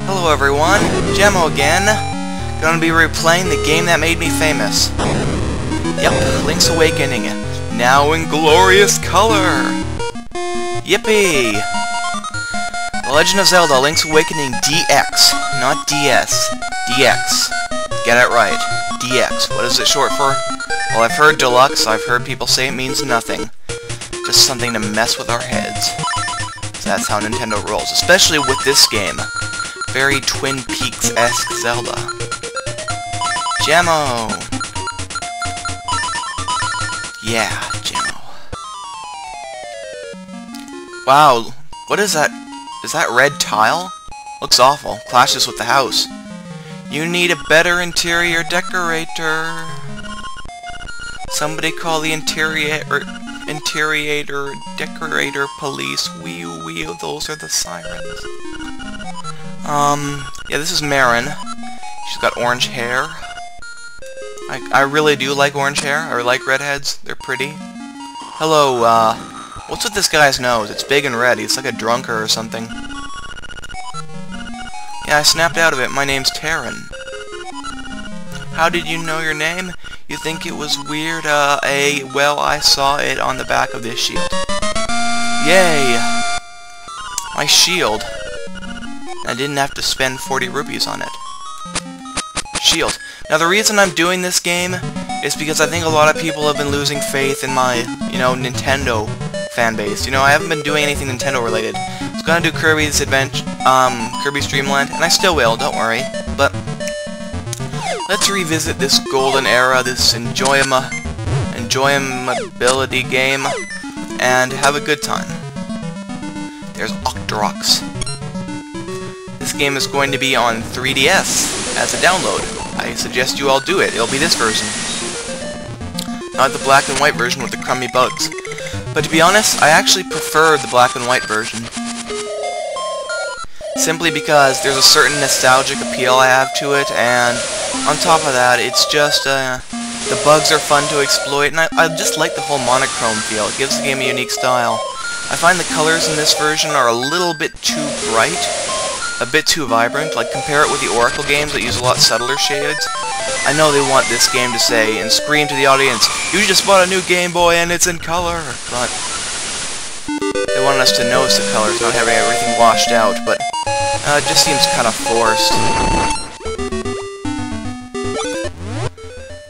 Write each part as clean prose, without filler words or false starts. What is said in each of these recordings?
Hello everyone, Gemmo again. Gonna be replaying the game that made me famous. Yep, Link's Awakening, now in glorious color. Yippee! The Legend of Zelda, Link's Awakening DX, not DS. DX. Get it right. DX. What is it short for? Well, I've heard Deluxe, I've heard people say it means nothing. Just something to mess with our heads. So that's how Nintendo rolls, especially with this game. Very Twin Peaks-esque Zelda. Gemmo! Yeah, Gemmo. Wow, what is that? Is that red tile? Looks awful. Clashes with the house. You need a better interior decorator. Somebody call the interior decorator police. Wee, those are the sirens. Yeah, this is Marin. She's got orange hair. I really do like orange hair. I like redheads. They're pretty. Hello, what's with this guy's nose? It's big and red. He's like a drunker or something. Yeah, I snapped out of it. My name's Taryn. How did you know your name? You think it was weird? Well, I saw it on the back of this shield. Yay! My shield. I didn't have to spend 40 rupees on it. Shield. Now the reason I'm doing this game is because I think a lot of people have been losing faith in my, Nintendo fan base. I haven't been doing anything Nintendo related. I was gonna do Kirby's Adventure, Kirby's Dream Land, and I still will, don't worry. But let's revisit this golden era, this enjoyability game, and have a good time. There's Octoroks. This game is going to be on 3DS as a download. I suggest you all do it. It'll be this version. Not the black and white version with the crummy bugs. But to be honest, I actually prefer the black and white version. Simply because there's a certain nostalgic appeal I have to it, and on top of that, it's just, the bugs are fun to exploit, and I just like the whole monochrome feel. It gives the game a unique style. I find the colors in this version are a little bit too bright. A bit too vibrant. Like, compare it with the Oracle games that use a lot subtler shades. I know they want this game to say and scream to the audience, "You just bought a new Game Boy and it's in color!" But they want us to notice the colors, not having everything washed out, but it just seems kind of forced.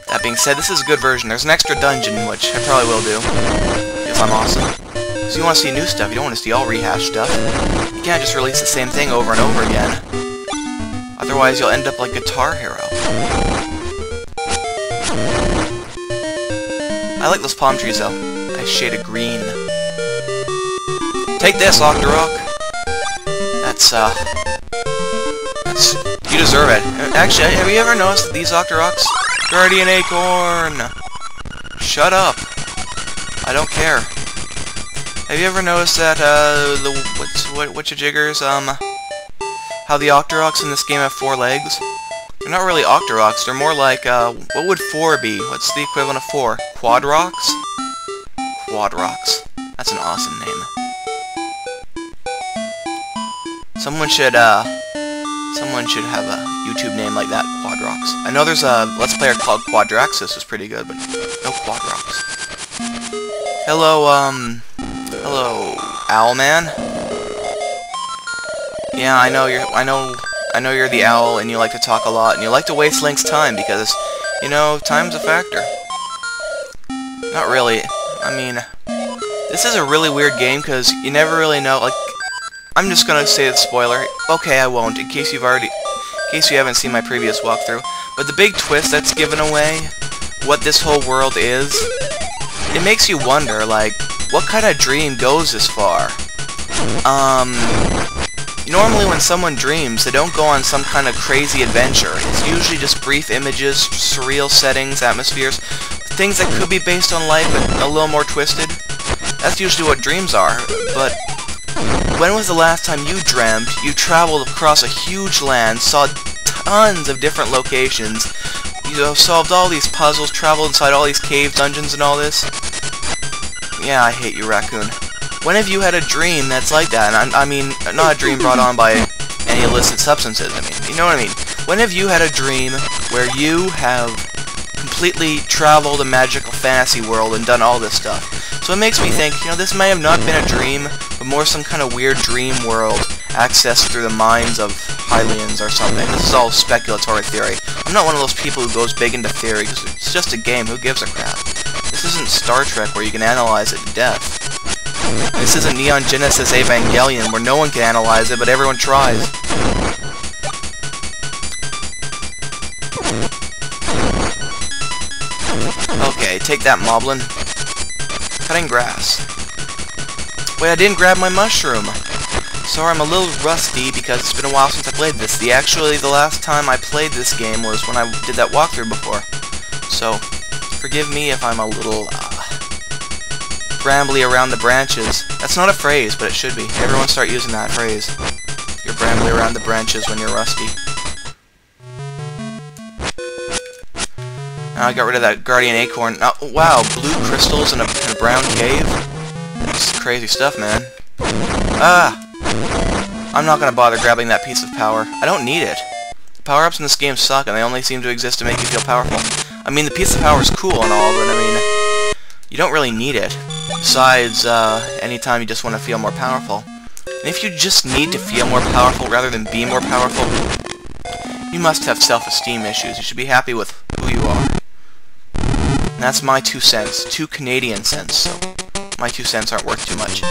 That being said, this is a good version. There's an extra dungeon, which I probably will do, because I'm awesome. So you want to see new stuff, you don't want to see all rehashed stuff. You can't just release the same thing over and over again. Otherwise you'll end up like Guitar Hero. I like those palm trees though. Nice shade of green. Take this, Octorok! That's, you deserve it. Actually, have you ever noticed that these Octoroks? Guardian Acorn! Shut up! I don't care. Have you ever noticed that, whatcha-jiggers, how the Octoroks in this game have 4 legs? They're not really Octoroks, they're more like, what would 4 be? What's the equivalent of 4? Quadroks? Quadroks. That's an awesome name. Someone should have a YouTube name like that, Quadroks. I know there's a Let's Player called Quadraxis, who's pretty good, but no Quadroks. Hello, Owlman. Yeah, I know you're the owl, and you like to talk a lot, and you like to waste Link's time because, time's a factor. Not really. I mean, this is a really weird game because you never really know. Like, I'm just gonna say the spoiler. Okay, I won't, in case you haven't seen my previous walkthrough. But the big twist that's given away, what this whole world is, it makes you wonder, like, what kind of dream goes this far? Normally when someone dreams, they don't go on some kind of crazy adventure. It's usually just brief images, surreal settings, atmospheres, things that could be based on life but a little more twisted. That's usually what dreams are, but when was the last time you dreamt, you traveled across a huge land, saw tons of different locations, solved all these puzzles, traveled inside all these caves, dungeons, and all this? Yeah, I hate you, Raccoon. When have you had a dream that's like that? And I mean, not a dream brought on by any illicit substances. I mean, you know what I mean? When have you had a dream where you have completely traveled a magical fantasy world and done all this stuff? So it makes me think, you know, this may have not been a dream, but more some kind of weird dream world accessed through the minds of Hylians or something. This is all speculatory theory. I'm not one of those people who goes big into theory, because it's just a game. Who gives a crap? This isn't Star Trek where you can analyze it to death. This isn't Neon Genesis Evangelion where no one can analyze it, but everyone tries. Okay, take that, Moblin. Cutting grass. Wait, I didn't grab my mushroom. Sorry, I'm a little rusty because it's been a while since I played this. Actually, the last time I played this game was when I did that walkthrough before. So, forgive me if I'm a little brambly around the branches. That's not a phrase, but it should be. Everyone start using that phrase. You're brambly around the branches when you're rusty. Now I got rid of that guardian acorn. Oh, wow, blue crystals in a brown cave? This is crazy stuff, man. Ah! I'm not gonna bother grabbing that piece of power. I don't need it. The power-ups in this game suck, and they only seem to exist to make you feel powerful. I mean, the piece of power is cool and all, but I mean, you don't really need it. Besides, anytime you just want to feel more powerful. And if you just need to feel more powerful rather than be more powerful, you must have self-esteem issues. You should be happy with who you are. And that's my 2 cents. 2 Canadian cents, so my 2 cents aren't worth too much.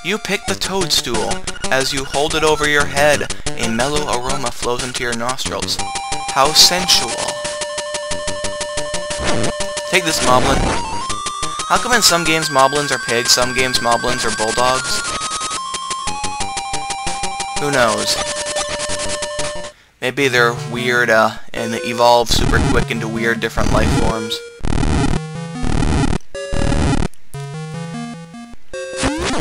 You pick the toadstool. As you hold it over your head, a mellow aroma flows into your nostrils. How sensual. Take this, Moblin. How come in some games Moblins are pigs, some games Moblins are bulldogs? Who knows? Maybe they're weird and evolve super quick into weird different life forms.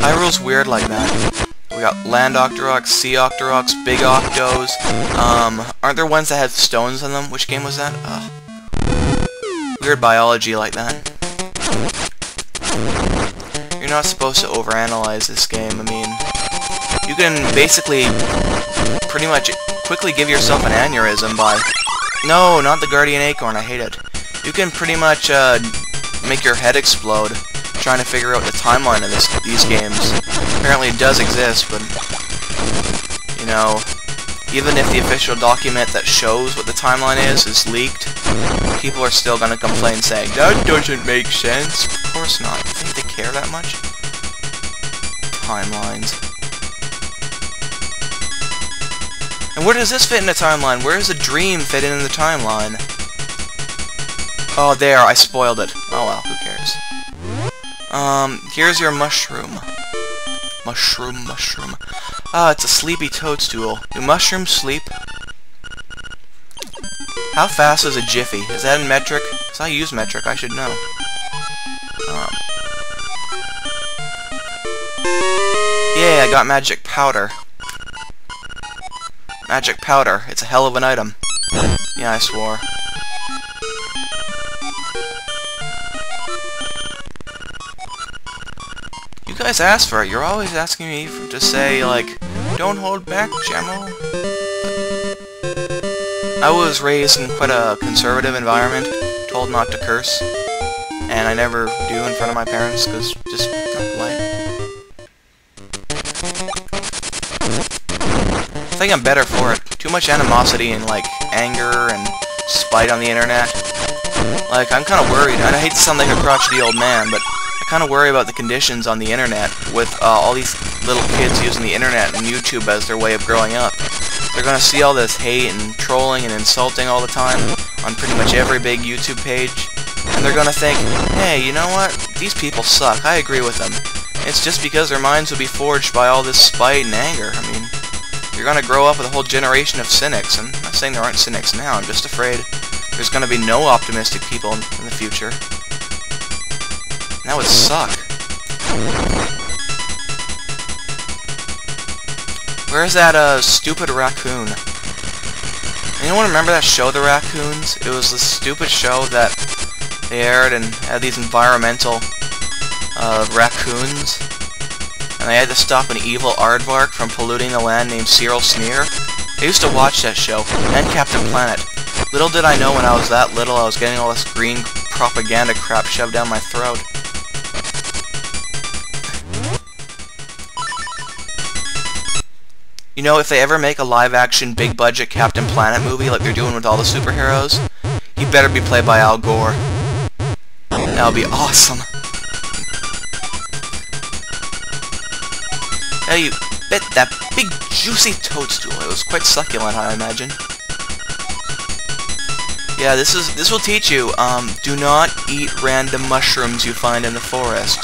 Hyrule's weird like that. We got land octoroks, sea octoroks, big octos. Aren't there ones that have stones in them? Which game was that? Weird biology like that. You're not supposed to overanalyze this game. I mean, you can basically pretty much quickly give yourself an aneurysm by... No, not the guardian acorn. I hate it. You can pretty much make your head explode trying to figure out the timeline of these games. Apparently it does exist, but, you know, even if the official document that shows what the timeline is leaked, people are still gonna complain saying, that doesn't make sense. Of course not. You think they care that much? Timelines. And where does this fit in the timeline? Where does a dream fit in the timeline? Oh, there, I spoiled it. Oh well, who cares? Here's your mushroom. Mushroom. Ah, it's a sleepy toadstool. Do mushrooms sleep? How fast is a jiffy? Is that in metric? Because I use metric, I should know. Yeah, I got magic powder. Magic powder. It's a hell of an item. Yeah, I swore. You guys asked for it. You're always asking me to say, like, don't hold back, Gemmo. I was raised in quite a conservative environment, told not to curse, and I never do in front of my parents, because just not polite. I think I'm better for it. Too much animosity and, like, anger and spite on the internet. Like, I'm kind of worried. I hate to sound like a crotchety old man, but I kind of worry about the conditions on the internet with all these little kids using the internet and YouTube as their way of growing up. They're gonna see all this hate and trolling and insulting all the time on pretty much every big YouTube page, and they're gonna think, hey, you know what? These people suck. I agree with them. It's just because their minds will be forged by all this spite and anger. I mean, you're gonna grow up with a whole generation of cynics. I'm not saying there aren't cynics now. I'm just afraid there's gonna be no optimistic people in the future. And that would suck. Where's that, stupid raccoon? Anyone remember that show, The Raccoons? It was this stupid show that they aired and had these environmental, raccoons. and they had to stop an evil aardvark from polluting the land named Cyril Sneer. I used to watch that show, and Captain Planet. Little did I know when I was that little I was getting all this green propaganda crap shoved down my throat. You know, if they ever make a live-action, big-budget Captain Planet movie like they're doing with all the superheroes, he better be played by Al Gore. That would be awesome. Now you bit that big, juicy toadstool. It was quite succulent, I imagine. Yeah, this will teach you, do not eat random mushrooms you find in the forest.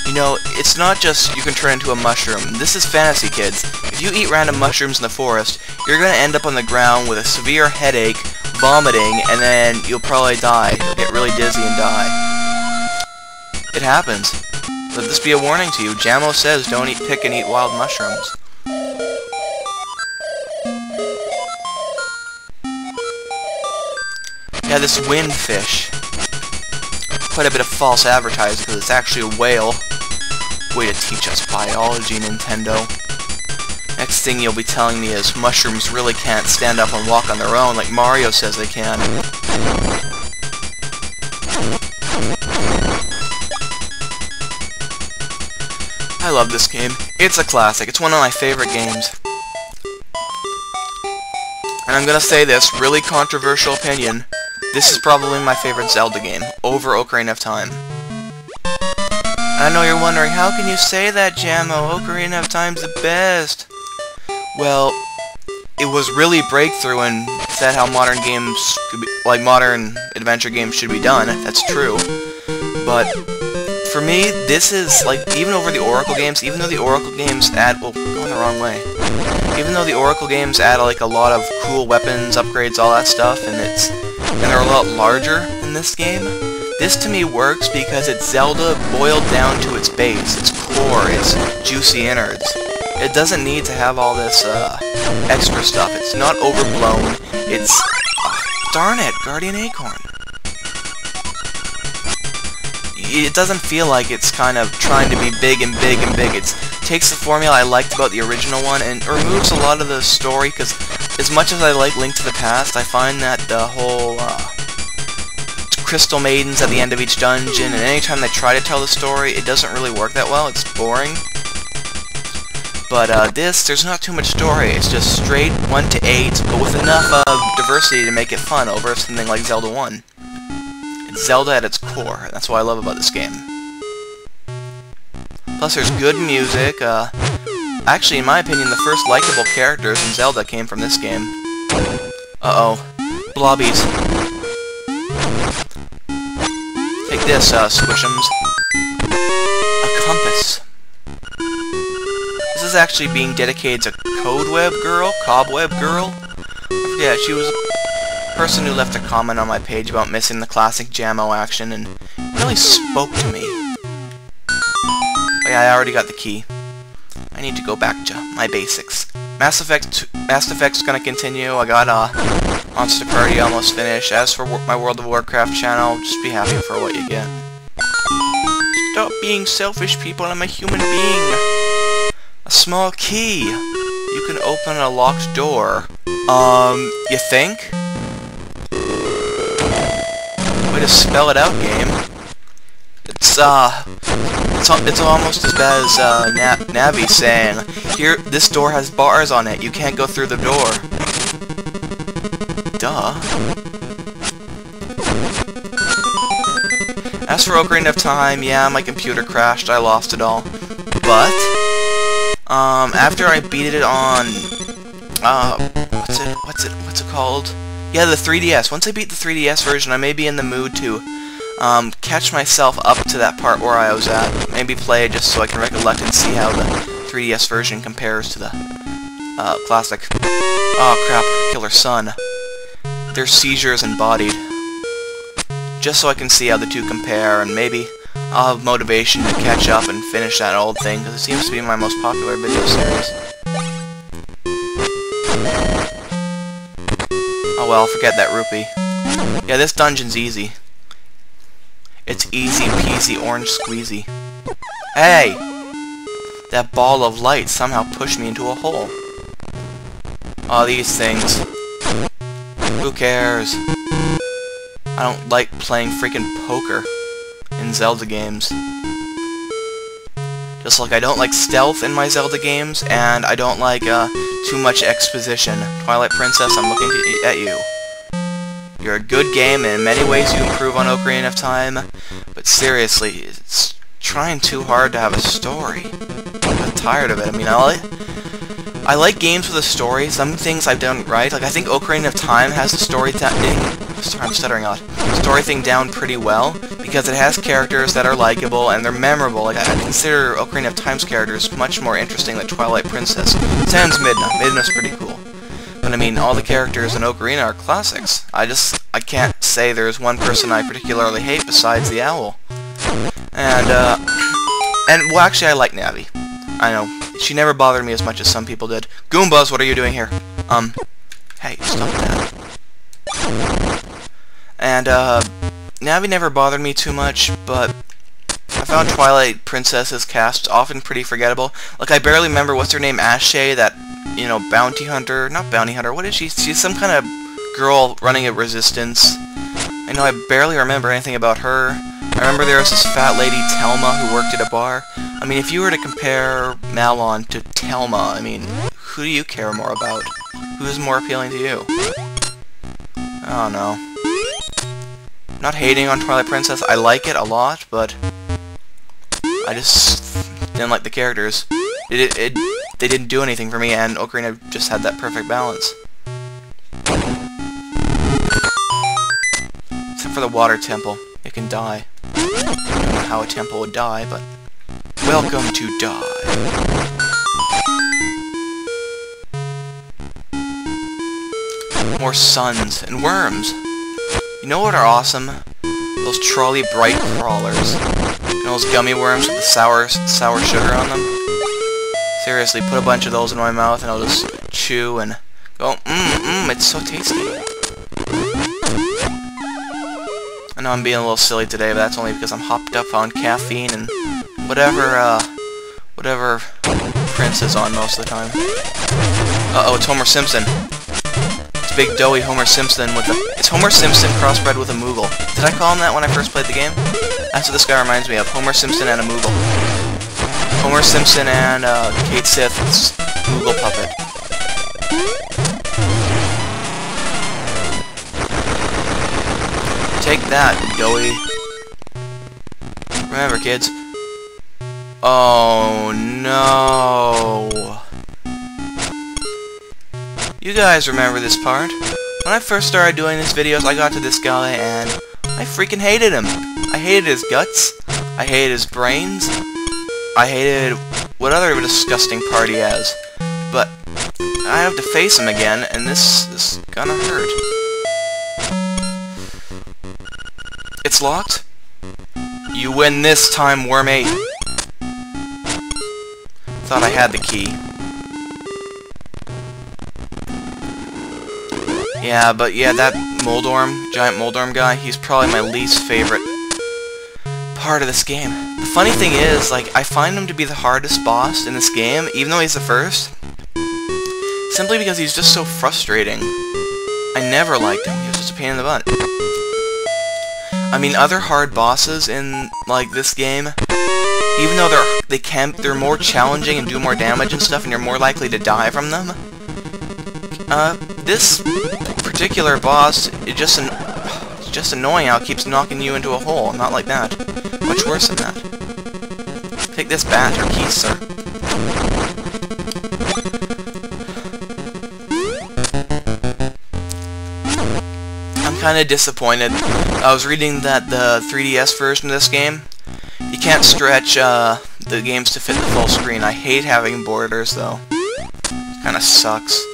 You know, it's not just you can turn into a mushroom. This is fantasy, kids. If you eat random mushrooms in the forest, you're going to end up on the ground with a severe headache, vomiting, and then you'll probably die. You'll get really dizzy and die. It happens. Let this be a warning to you. Jamo says don't pick and eat wild mushrooms. Yeah, this windfish. Quite a bit of false advertising because it's actually a whale. Way to teach us biology, Nintendo. Next thing you'll be telling me is mushrooms really can't stand up and walk on their own like Mario says they can. I love this game. It's a classic. It's one of my favorite games. And I'm gonna say this, really controversial opinion. This is probably my favorite Zelda game, over Ocarina of Time. I know you're wondering, how can you say that, Jamo? Ocarina of Time's the best. Well, it was really breakthrough and said how modern games, like modern adventure games should be done. That's true. But for me, this is, like, even over the Oracle games, even though the Oracle games add, oh, going the wrong way. Even though the Oracle games add, like, a lot of cool weapons, upgrades, all that stuff, and they're a lot larger than this game, this to me works because it's Zelda boiled down to its base, its core, its juicy innards. It doesn't need to have all this extra stuff. It's not overblown. It's... darn it, Guardian Acorn. It doesn't feel like it's kind of trying to be big and big and big. It takes the formula I liked about the original one and removes a lot of the story, because as much as I like Link to the Past, I find that the whole Crystal Maidens at the end of each dungeon, and anytime they try to tell the story, it doesn't really work that well. It's boring. But there's not too much story. It's just straight 1 to 8, but with enough diversity to make it fun over something like Zelda 1. It's Zelda at its core. That's what I love about this game. Plus, there's good music. Actually, in my opinion, the first likable characters in Zelda came from this game. Uh-oh. Blobbies. Take this, Squishums. A compass. This is actually being dedicated to Cobweb Girl? I forget, she was a person who left a comment on my page about missing the classic Jamo action, and really spoke to me. Oh yeah, I already got the key. I need to go back to my basics. Mass Effect's gonna continue. I got Monster Party almost finished. As for my World of Warcraft channel, just be happy for what you get. Stop being selfish, people. I'm a human being. A small key. You can open a locked door. You think? Way to spell it out, game. It's almost as bad as Navi saying, "Here, this door has bars on it. You can't go through the door." Duh. As for Ocarina of Time, yeah, my computer crashed. I lost it all. But after I beat it on what's it called? Yeah, the 3DS. Once I beat the 3DS version, I may be in the mood to catch myself up to that part where I was at. Maybe play it just so I can recollect and see how the 3DS version compares to the classic. Oh crap, Killer Sun. Their seizures embodied. Just so I can see how the two compare, and maybe I'll have motivation to catch up and finish that old thing, because it seems to be my most popular video series. Oh well, forget that rupee. Yeah, this dungeon's easy. It's easy peasy orange squeezy. Hey! that ball of light somehow pushed me into a hole. Oh, these things. Who cares? I don't like playing freaking poker in Zelda games. Just like I don't like stealth in my Zelda games, and I don't like too much exposition. Twilight Princess, I'm looking at you. You're a good game, and in many ways you improve on Ocarina of Time, but seriously, it's trying too hard to have a story. I'm tired of it. I mean, I like games with a story. Some things I've done right. Like, I think Ocarina of Time has the story thing down pretty well, because it has characters that are likable and they're memorable. Like, I consider Ocarina of Time's characters much more interesting than Twilight Princess. Sans Midna. Midna's pretty cool. But I mean, all the characters in Ocarina are classics. I can't say there's one person I particularly hate besides the owl. And well, actually, I like Navi. I know. She never bothered me as much as some people did. Goombas, what are you doing here? Hey, stop that. And, Navi never bothered me too much, but I found Twilight Princess's cast often pretty forgettable. Like, I barely remember what's her name, Ashe, that, you know, bounty hunter. Not bounty hunter, what is she? She's some kind of girl running a resistance. I know I barely remember anything about her. I remember there was this fat lady, Telma, who worked at a bar. I mean, if you were to compare Malon to Telma, I mean, who do you care more about? Who is more appealing to you? I don't know. Not hating on Twilight Princess, I like it a lot, but I just didn't like the characters. They didn't do anything for me, and Ocarina just had that perfect balance. Except for the water temple. It can die. I don't know how a temple would die, but welcome to die. More suns and worms. You know what are awesome? Those trolley bright crawlers. You know those gummy worms with the sour sugar on them? Seriously, put a bunch of those in my mouth and I'll just chew and go, it's so tasty. I know I'm being a little silly today, but that's only because I'm hopped up on caffeine and whatever Prince is on most of the time. Uh-oh, it's Homer Simpson. It's big doughy Homer Simpson with a... It's Homer Simpson crossbred with a Moogle. Did I call him that when I first played the game? That's what this guy reminds me of. Homer Simpson and a Moogle. Homer Simpson and Kate Sith's Moogle puppet. Take that, doughy. Remember, kids. Oh, no. You guys remember this part. When I first started doing these videos, I got to this guy, and I freaking hated him. I hated his guts. I hated his brains. I hated what other disgusting part he has. But I have to face him again, and this is gonna hurt. It's locked? You win this time, Wormy! Thought I had the key. Yeah, but yeah, that Moldorm, giant Moldorm guy, he's probably my least favorite part of this game. The funny thing is, like, I find him to be the hardest boss in this game, even though he's the first, simply because he's just so frustrating. I never liked him. He was just a pain in the butt. I mean, other hard bosses in, like, this game, even though they're more challenging and do more damage and stuff, and you're more likely to die from them, this particular boss, it's just annoying how it keeps knocking you into a hole. Not like that. Much worse than that. Take this bat or key, sir. I'm kind of disappointed. I was reading that the 3DS version of this game, you can't stretch the games to fit the full screen. I hate having borders, though. Kind of sucks.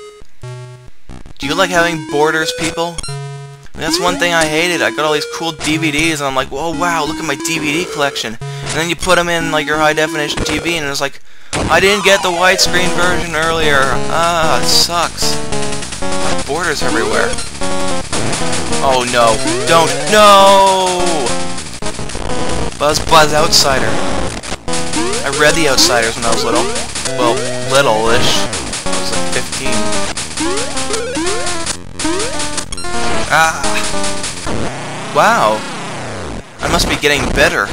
Do you like having borders, people? That's one thing I hated. I got all these cool DVDs, and I'm like, whoa, wow, look at my DVD collection. And then you put them in, like, your high-definition TV, and it's like, I didn't get the widescreen version earlier. Ah, it sucks. Got borders everywhere. Oh, no. Don't. No! Buzz Outsider. I read The Outsiders when I was little. Well, little-ish. I was like 15. Ah! Wow! I must be getting better.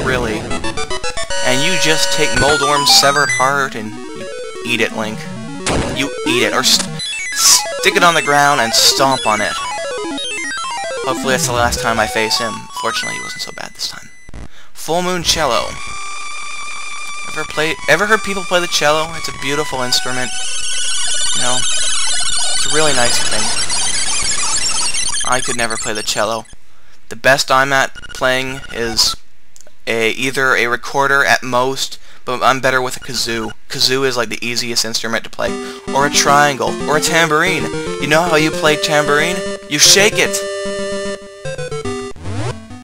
Really. And you just take Moldorm's severed heart and you eat it, Link. You eat it, or stick it on the ground and stomp on it. Hopefully that's the last time I face him. Fortunately, it wasn't so bad this time. Full Moon Cello. Ever heard people play the cello? It's a beautiful instrument. You know, it's a really nice thing. I could never play the cello. The best I'm at playing is either a recorder at most, but I'm better with a kazoo. Kazoo is like the easiest instrument to play. Or a triangle, or a tambourine. You know how you play tambourine? You shake it!